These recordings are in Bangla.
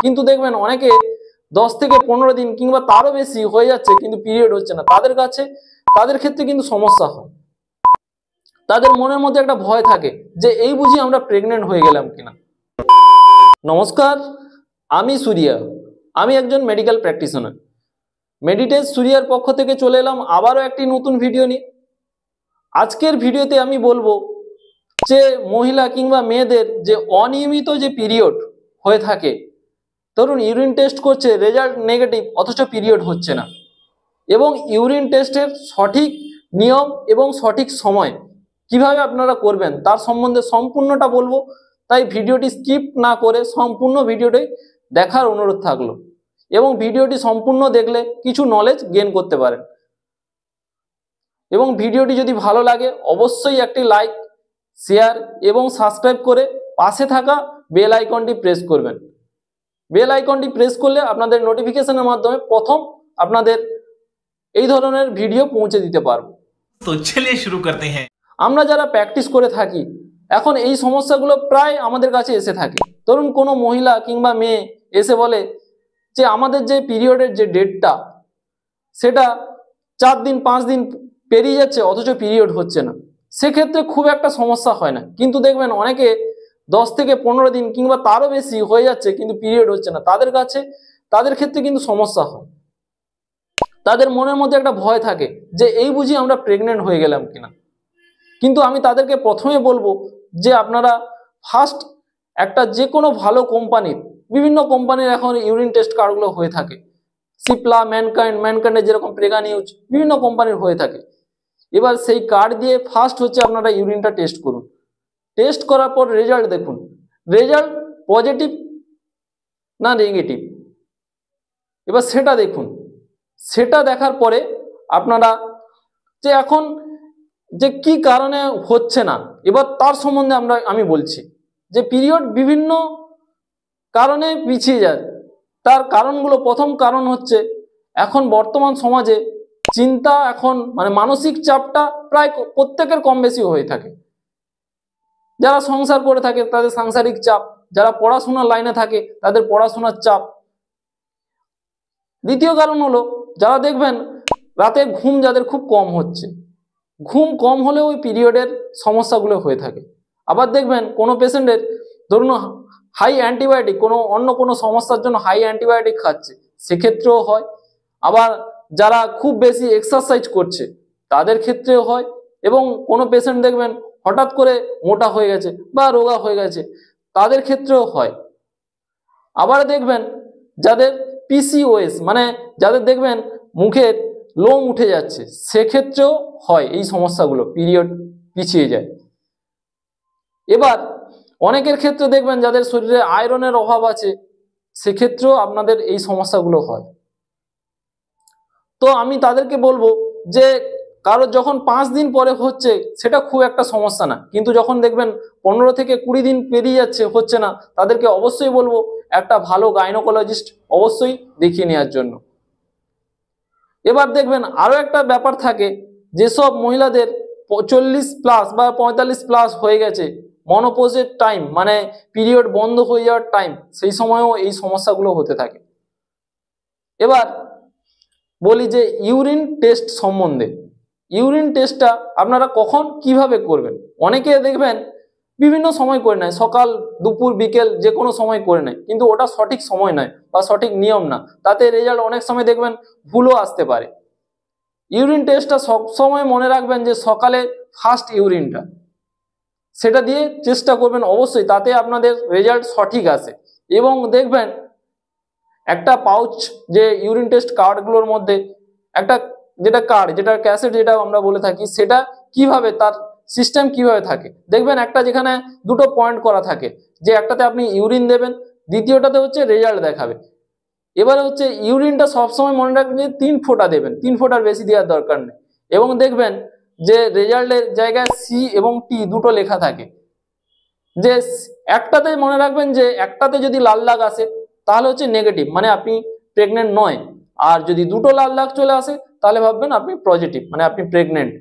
কিন্তু দেখবেন অনেকে 10 থেকে 15 দিন কিংবা তারও বেশি হয়ে যাচ্ছে কিন্তু পিরিয়ড হচ্ছে না। তাদের ক্ষেত্রে কিন্তু সমস্যা হয়। তাদের মনের মধ্যে একটা ভয় থাকে যে এই বুঝি আমরা প্রেগনেন্ট হয়ে গেলাম কিনা। নমস্কার, আমি সূর্যা। আমি একজন মেডিকেল প্র্যাকটিশনার। মেডিটেজ সূর্যার পক্ষ থেকে চলে এলাম আবারও একটি নতুন ভিডিও নিয়ে। আজকের ভিডিওতে আমি বলবো যে মহিলা কিংবা মেয়েদের যে অনিয়মিত যে পিরিয়ড হয়ে থাকে, ধরুন ইউরিন টেস্ট করছে, রেজাল্ট নেগেটিভ, অথচ পিরিয়ড হচ্ছে না, এবং ইউরিন টেস্টের সঠিক নিয়ম এবং সঠিক সময় কিভাবে আপনারা করবেন তার সম্বন্ধে সম্পূর্ণটা বলবো। তাই ভিডিওটি স্কিপ না করে সম্পূর্ণ ভিডিওটি দেখার অনুরোধ থাকলো, এবং ভিডিওটি সম্পূর্ণ দেখলে কিছু নলেজ গেইন করতে পারেন। এবং ভিডিওটি যদি ভালো লাগে অবশ্যই একটি লাইক, শেয়ার এবং সাবস্ক্রাইব করে পাশে থাকা বেল আইকনটি প্রেস করবেন। বেল আইকনটি প্রেস করলে আপনাদের নোটিফিকেশনের মাধ্যমে প্রথম আপনাদের এই ধরনের ভিডিও পৌঁছে দিতে পারবো। তো চলিয়ে শুরু করতে হ্যাঁ। আমরা যারা প্র্যাকটিস করে থাকি এখন এই সমস্যাগুলো প্রায় আমাদের কাছে এসে থাকে। ধরুন কোনো মহিলা কিংবা মেয়ে এসে বলে যে আমাদের যে পিরিয়ডের যে ডেটটা সেটা 4 দিন 5 দিন পেরিয়ে যাচ্ছে অথচ পিরিয়ড হচ্ছে না। সেক্ষেত্রে খুব একটা সমস্যা হয় না, কিন্তু দেখবেন অনেকে 10 থেকে 15 দিন কিংবা তারও বেশি হয়ে যাচ্ছে কিন্তু পিরিয়ড হচ্ছে না। তাদের ক্ষেত্রে কিন্তু সমস্যা হয়। তাদের মনের মধ্যে একটা ভয় থাকে যে এই বুঝি আমরা প্রেগনেন্ট হয়ে গেলাম কিনা। কিন্তু আমি তাদেরকে প্রথমে বলবো যে আপনারা ফার্স্ট একটা যে কোনো ভালো কোম্পানির, বিভিন্ন কোম্পানির এখন ইউরিন টেস্ট কার্ডগুলো হয়ে থাকে, সিপ্লা, ম্যানকাইন্ডের যেরকম প্রেগা নিউজ, বিভিন্ন কোম্পানির হয়ে থাকে। এবার সেই কার্ড দিয়ে ফার্স্ট হচ্ছে আপনারা ইউরিনটা টেস্ট করুন। টেস্ট করার পর রেজাল্ট দেখুন, রেজাল্ট পজিটিভ না নেগেটিভ, এবার সেটা দেখুন। সেটা দেখার পরে আপনারা যে এখন যে কি কারণে হচ্ছে না, এবার তার সম্বন্ধে আমি বলছি যে পিরিয়ড বিভিন্ন কারণে পিছিয়ে যায়। তার কারণগুলো, প্রথম কারণ হচ্ছে এখন বর্তমান সমাজে চিন্তা, এখন মানে মানসিক চাপটা প্রায় প্রত্যেকের কম বেশি হয়ে থাকে। যারা সংসার করে থাকে তাদের সাংসারিক চাপ, যারা পড়াশোনার লাইনে থাকে তাদের পড়াশোনার চাপ। দ্বিতীয় কারণ হলো যারা দেখবেন রাতে ঘুম যাদের খুব কম হচ্ছে, ঘুম কম হলে ওই পিরিয়ডের সমস্যাগুলো হয়ে থাকে। আবার দেখবেন কোনো পেশেন্টের ধরুন হাই অ্যান্টিবায়োটিক, অন্য কোনো সমস্যার জন্য হাই অ্যান্টিবায়োটিক খাচ্ছে, সেক্ষেত্রেও হয়। আবার যারা খুব বেশি এক্সারসাইজ করছে তাদের ক্ষেত্রেও হয়। এবং কোনো পেশেন্ট দেখবেন হঠাৎ করে মোটা হয়ে গেছে বা রোগা হয়ে গেছে, তাদের ক্ষেত্রেও হয়। আবার দেখবেন যাদের পিসিওএস, মানে যাদের দেখবেন মুখের লোম উঠে যাচ্ছে, সেক্ষেত্রেও হয় এই সমস্যাগুলো, পিরিয়ড পিছিয়ে যায়। এবার অনেকের ক্ষেত্রে দেখবেন যাদের শরীরে আয়রনের অভাব আছে, সেক্ষেত্রেও আপনাদের এই সমস্যাগুলো হয়। তো আমি তাদেরকে বলবো যে কারোর যখন 5 দিন পরে হচ্ছে সেটা খুব একটা সমস্যা না, কিন্তু যখন দেখবেন 15 থেকে 20 দিন পেরিয়ে যাচ্ছে হচ্ছে না, তাদেরকে অবশ্যই বলবো একটা ভালো গাইনোকোলজিস্ট অবশ্যই দেখিয়ে নেওয়ার জন্য। এবার দেখবেন আরো একটা ব্যাপার থাকে, যেসব মহিলাদের 40 প্লাস বা 45 প্লাস হয়ে গেছে, মনোপজের টাইম মানে পিরিয়ড বন্ধ হয়ে যাওয়ার টাইম, সেই সময়ও এই সমস্যাগুলো হতে থাকে। এবার বলি যে ইউরিন টেস্ট সম্বন্ধে। ইউরিন টেস্টটা আপনারা কখন কিভাবে করবেন? অনেকে দেখবেন বিভিন্ন সময় করে নেয়, সকাল দুপুর বিকেল যে কোনো সময় করে নেয়, কিন্তু ওটা সঠিক সময় নয় বা সঠিক নিয়ম না। তাতে রেজাল্ট অনেক সময় দেখবেন ভুলও আসতে পারে। ইউরিন টেস্টটা সবসময় মনে রাখবেন যে সকালে ফার্স্ট ইউরিনটা, সেটা দিয়ে চেষ্টা করবেন অবশ্যই, তাতে আপনাদের রেজাল্ট সঠিক আসে। এবং দেখবেন একটা পাউচ, যে ইউরিন টেস্ট কার্ডগুলোর মধ্যে একটা যেটা কার্ড, যেটা ক্যাসেট যেটা আমরা বলে থাকি, সেটা কিভাবে তার সিস্টেম কিভাবে থাকে দেখবেন, একটা যেখানে দুটো পয়েন্ট করা থাকে, যে একটাতে আপনি ইউরিন দেবেন, দ্বিতীয়টাতে হচ্ছে রেজাল্ট দেখাবে। এবারে হচ্ছে ইউরিনটা সবসময় মনে রাখবেন যে 3 ফোঁটা দেবেন, 3 ফোঁটার বেশি দেওয়ার দরকার নেই। এবং দেখবেন যে রেজাল্টের জায়গায় সি এবং টি দুটো লেখা থাকে, যে একটাতে মনে রাখবেন যে একটাতে যদি লাল দাগ আসে তাহলে হচ্ছে নেগেটিভ, মানে আপনি প্রেগনেন্ট নয়। আর যদি দুটো লাল দাগ চলে আসে তাহলে ভাববেন আপনি পজিটিভ, মানে আপনি প্রেগনেন্ট।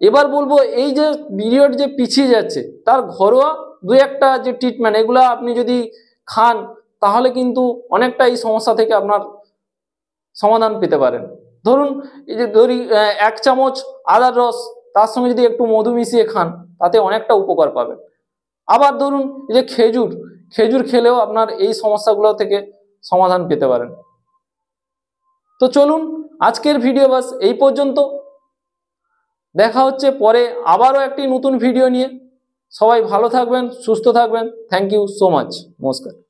এবার বলবো এই যে পিরিয়ড যে পিছিয়ে যাচ্ছে তার ঘরোয়া 2-1টা যে ট্রিটমেন্ট, এগুলো আপনি যদি খান, তাহলে কিন্তু অনেকটা এই সমস্যা থেকে আপনার সমাধান পেতে পারেন। ধরুন এই যে ধরি 1 চামচ আদার রস, তার সঙ্গে যদি একটু মধু মিশিয়ে খান, তাতে অনেকটা উপকার পাবেন। আবার ধরুন এই যে খেজুর, খেজুর খেলেও আপনার এই সমস্যাগুলো থেকে সমাধান পেতে পারেন। তো চলুন আজকের ভিডিও বাস এই পর্যন্ত। দেখা হচ্ছে পরে আবারও একটি নতুন ভিডিও নিয়ে। সবাই ভালো থাকবেন, সুস্থ থাকবেন। Thank you so much. নমস্কার।